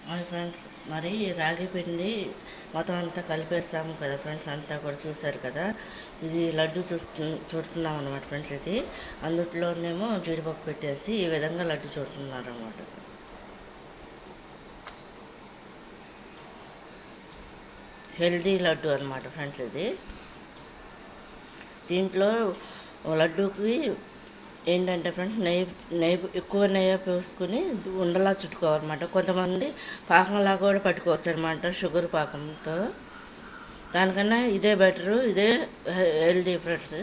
Hi friends, మరి రాగి పిండి మొత్తం అంతా కలిపేస్తాము కదా ఫ్రెండ్స్, అంతా కూడా చూసారు కదా. ఇది లడ్డు చూస్తున్నాం అనమాట ఫ్రెండ్స్. ఇది అందులోనేమో జీడిపప్పు పెట్టేసి ఈ విధంగా లడ్డు చూస్తున్నారు అనమాట. హెల్దీ లడ్డు అనమాట ఫ్రెండ్స్. ఇది దీంట్లో లడ్డూకి ఏంటంటే ఫ్రెండ్స్, నెయ్యి ఎక్కువ నెయ్యి పోసుకుని ఉండలా చుట్టుకోవాలన్నమాట. కొంతమంది పాకంలా కూడా పట్టుకోవచ్చు అనమాట, షుగర్ పాకంతో. దానికన్నా ఇదే బెటరు, ఇదే హెల్దీ ఫ్రెండ్స్.